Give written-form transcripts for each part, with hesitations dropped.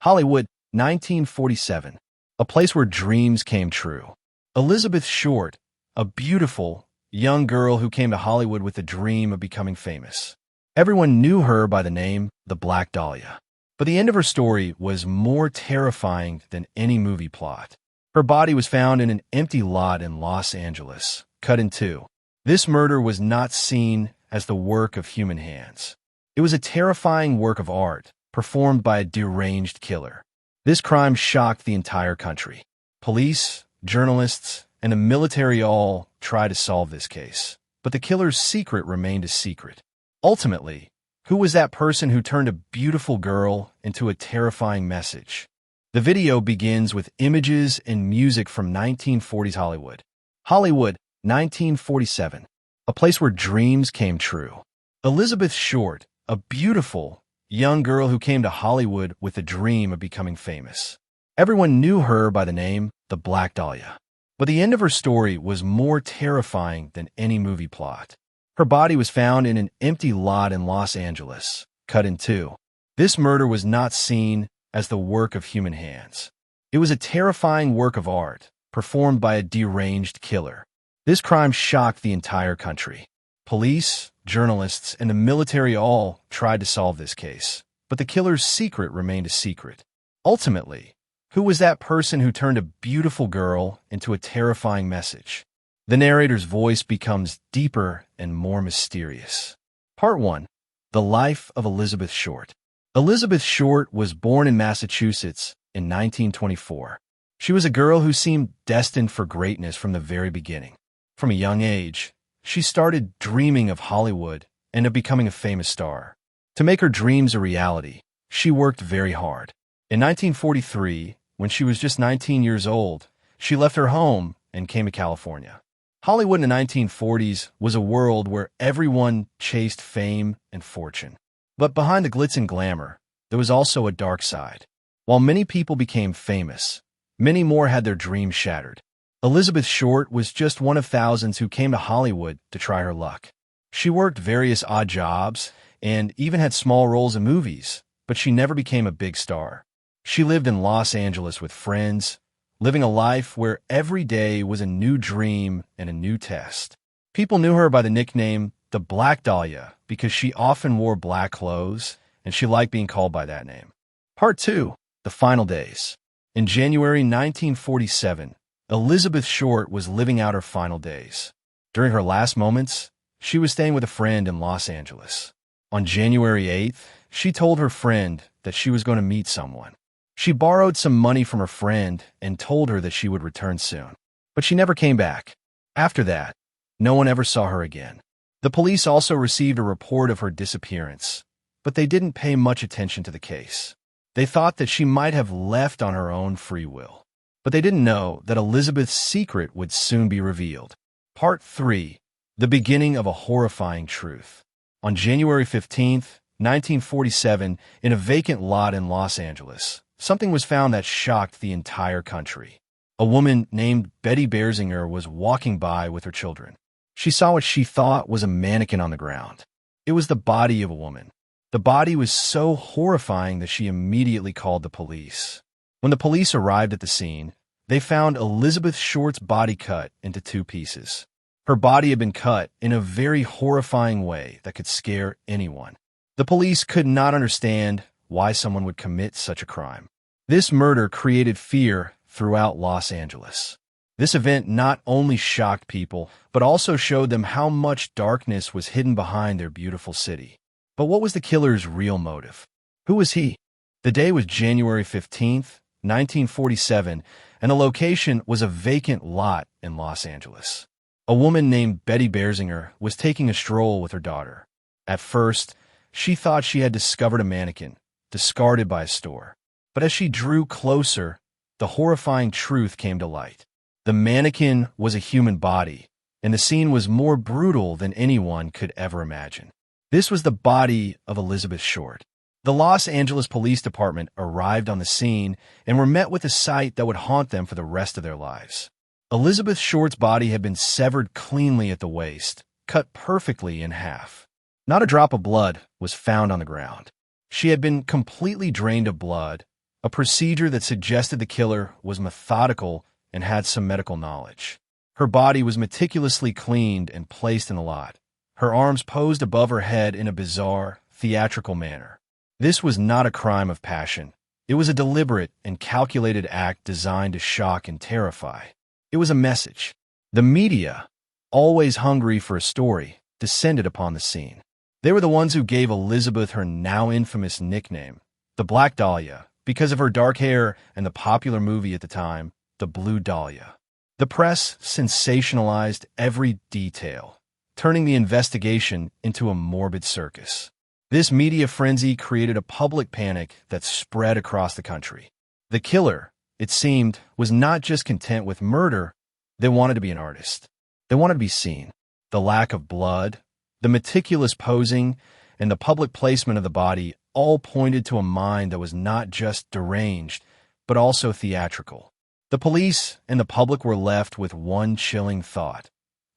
Hollywood, 1947. A place where dreams came true. Elizabeth Short, a beautiful, young girl who came to Hollywood with the dream of becoming famous. Everyone knew her by the name the Black Dahlia. But the end of her story was more terrifying than any movie plot. Her body was found in an empty lot in Los Angeles, cut in two. This murder was not seen as the work of human hands. It was a terrifying work of art, performed by a deranged killer. This crime shocked the entire country. Police, journalists, and the military all tried to solve this case. But the killer's secret remained a secret. Ultimately, who was that person who turned a beautiful girl into a terrifying message? The video begins with images and music from 1940s Hollywood. Hollywood, 1947. A place where dreams came true. Elizabeth Short, a beautiful, young girl who came to Hollywood with the dream of becoming famous. Everyone knew her by the name the Black Dahlia. But the end of her story was more terrifying than any movie plot. Her body was found in an empty lot in Los Angeles, cut in two. This murder was not seen as the work of human hands. It was a terrifying work of art, performed by a deranged killer. This crime shocked the entire country. Police, journalists, and the military all tried to solve this case. But the killer's secret remained a secret. Ultimately, who was that person who turned a beautiful girl into a terrifying message? The narrator's voice becomes deeper and more mysterious. Part 1. The Life of Elizabeth Short. Elizabeth Short was born in Massachusetts in 1924. She was a girl who seemed destined for greatness from the very beginning. From a young age, she started dreaming of Hollywood and of becoming a famous star. To make her dreams a reality, she worked very hard. In 1943, when she was just 19 years old, she left her home and came to California. Hollywood in the 1940s was a world where everyone chased fame and fortune. But behind the glitz and glamour, there was also a dark side. While many people became famous, many more had their dreams shattered. Elizabeth Short was just one of thousands who came to Hollywood to try her luck. She worked various odd jobs and even had small roles in movies, but she never became a big star. She lived in Los Angeles with friends, living a life where every day was a new dream and a new test. People knew her by the nickname the Black Dahlia because she often wore black clothes, and she liked being called by that name. Part 2. The Final Days. In January 1947, Elizabeth Short was living out her final days. During her last moments, she was staying with a friend in Los Angeles. On January 8th, she told her friend that she was going to meet someone. She borrowed some money from her friend and told her that she would return soon. But she never came back. After that, no one ever saw her again. The police also received a report of her disappearance, but they didn't pay much attention to the case. They thought that she might have left on her own free will. But they didn't know that Elizabeth's secret would soon be revealed. Part 3. The Beginning of a Horrifying Truth. On January 15th, 1947, in a vacant lot in Los Angeles, something was found that shocked the entire country. A woman named Betty Berzinger was walking by with her children. She saw what she thought was a mannequin on the ground. It was the body of a woman. The body was so horrifying that she immediately called the police. When the police arrived at the scene, they found Elizabeth Short's body cut into two pieces. Her body had been cut in a very horrifying way that could scare anyone. The police could not understand why someone would commit such a crime. This murder created fear throughout Los Angeles. This event not only shocked people, but also showed them how much darkness was hidden behind their beautiful city. But what was the killer's real motive? Who was he? The day was January 15th, 1947, and the location was a vacant lot in Los Angeles. A woman named Betty Berzinger was taking a stroll with her daughter. At first, she thought she had discovered a mannequin, discarded by a store. But as she drew closer, the horrifying truth came to light. The mannequin was a human body, and the scene was more brutal than anyone could ever imagine. This was the body of Elizabeth Short. The Los Angeles Police Department arrived on the scene and were met with a sight that would haunt them for the rest of their lives. Elizabeth Short's body had been severed cleanly at the waist, cut perfectly in half. Not a drop of blood was found on the ground. She had been completely drained of blood, a procedure that suggested the killer was methodical and had some medical knowledge. Her body was meticulously cleaned and placed in the lot, her arms posed above her head in a bizarre, theatrical manner. This was not a crime of passion. It was a deliberate and calculated act designed to shock and terrify. It was a message. The media, always hungry for a story, descended upon the scene. They were the ones who gave Elizabeth her now infamous nickname, the Black Dahlia, because of her dark hair and the popular movie at the time, The Blue Dahlia. The press sensationalized every detail, turning the investigation into a morbid circus. This media frenzy created a public panic that spread across the country. The killer, it seemed, was not just content with murder. They wanted to be an artist. They wanted to be seen. The lack of blood, the meticulous posing, and the public placement of the body all pointed to a mind that was not just deranged, but also theatrical. The police and the public were left with one chilling thought.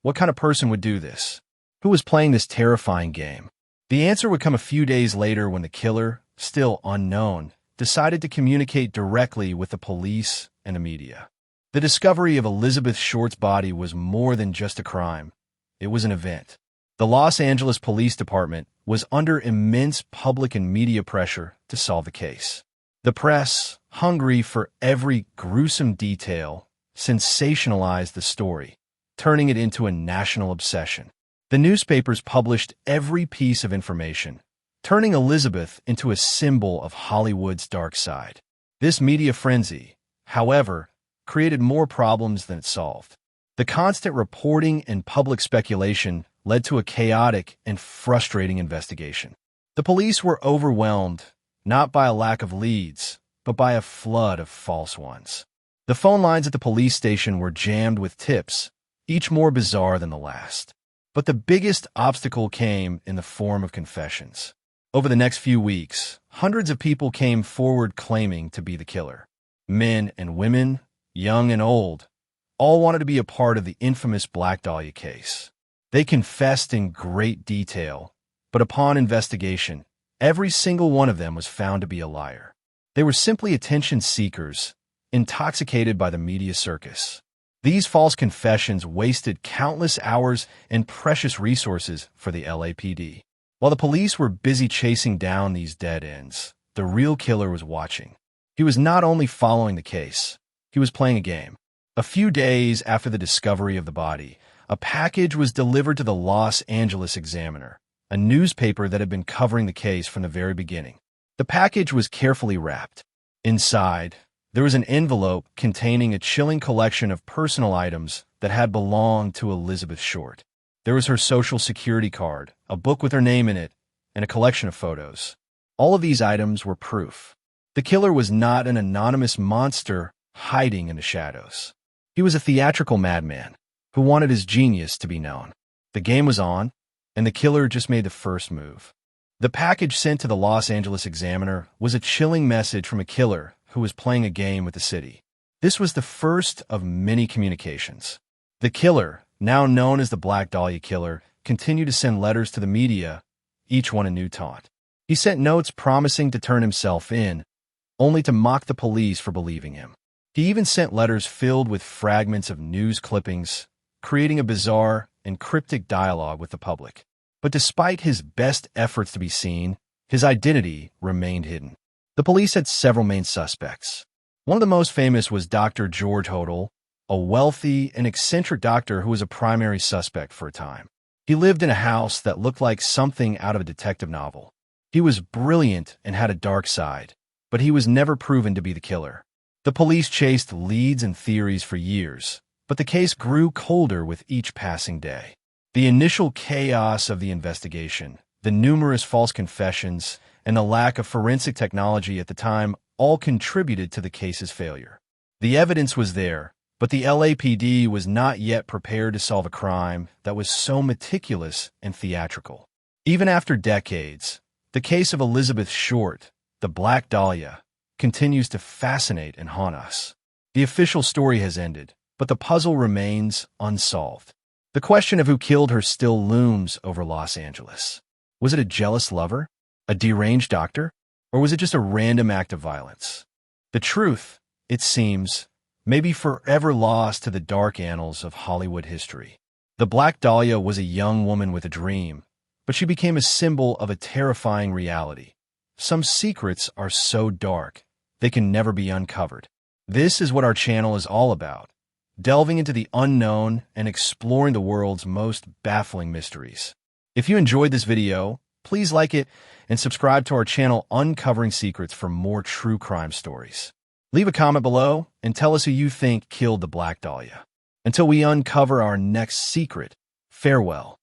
What kind of person would do this? Who was playing this terrifying game? The answer would come a few days later when the killer, still unknown, decided to communicate directly with the police and the media. The discovery of Elizabeth Short's body was more than just a crime. It was an event. The Los Angeles Police Department was under immense public and media pressure to solve the case. The press, hungry for every gruesome detail, sensationalized the story, turning it into a national obsession. The newspapers published every piece of information, turning Elizabeth into a symbol of Hollywood's dark side. This media frenzy, however, created more problems than it solved. The constant reporting and public speculation led to a chaotic and frustrating investigation. The police were overwhelmed, not by a lack of leads, but by a flood of false ones. The phone lines at the police station were jammed with tips, each more bizarre than the last. But the biggest obstacle came in the form of confessions. Over the next few weeks, hundreds of people came forward claiming to be the killer. Men and women, young and old, all wanted to be a part of the infamous Black Dahlia case. They confessed in great detail, but upon investigation, every single one of them was found to be a liar. They were simply attention seekers, intoxicated by the media circus. These false confessions wasted countless hours and precious resources for the LAPD. While the police were busy chasing down these dead ends, the real killer was watching. He was not only following the case, he was playing a game. A few days after the discovery of the body, a package was delivered to the Los Angeles Examiner, a newspaper that had been covering the case from the very beginning. The package was carefully wrapped. Inside, there was an envelope containing a chilling collection of personal items that had belonged to Elizabeth Short. There was her social security card, a book with her name in it, and a collection of photos. All of these items were proof. The killer was not an anonymous monster hiding in the shadows. He was a theatrical madman who wanted his genius to be known. The game was on, and the killer just made the first move. The package sent to the Los Angeles Examiner was a chilling message from a killer who was playing a game with the city. This was the first of many communications. The killer, now known as the Black Dahlia Killer, continued to send letters to the media, each one a new taunt. He sent notes promising to turn himself in, only to mock the police for believing him. He even sent letters filled with fragments of news clippings, creating a bizarre and cryptic dialogue with the public. But despite his best efforts to be seen, his identity remained hidden. The police had several main suspects. One of the most famous was Dr. George Hotel, a wealthy and eccentric doctor who was a primary suspect for a time. He lived in a house that looked like something out of a detective novel. He was brilliant and had a dark side, but he was never proven to be the killer. The police chased leads and theories for years, but the case grew colder with each passing day. The initial chaos of the investigation, the numerous false confessions, and the lack of forensic technology at the time all contributed to the case's failure. The evidence was there, but the LAPD was not yet prepared to solve a crime that was so meticulous and theatrical. Even after decades, the case of Elizabeth Short, the Black Dahlia, continues to fascinate and haunt us. The official story has ended, but the puzzle remains unsolved. The question of who killed her still looms over Los Angeles. Was it a jealous lover, a deranged doctor, or was it just a random act of violence? The truth, it seems, may be forever lost to the dark annals of Hollywood history. The Black Dahlia was a young woman with a dream, but she became a symbol of a terrifying reality. Some secrets are so dark, they can never be uncovered. This is what our channel is all about, delving into the unknown and exploring the world's most baffling mysteries. If you enjoyed this video, please like it and subscribe to our channel Uncovering Secrets for more true crime stories. Leave a comment below and tell us who you think killed the Black Dahlia. Until we uncover our next secret, farewell.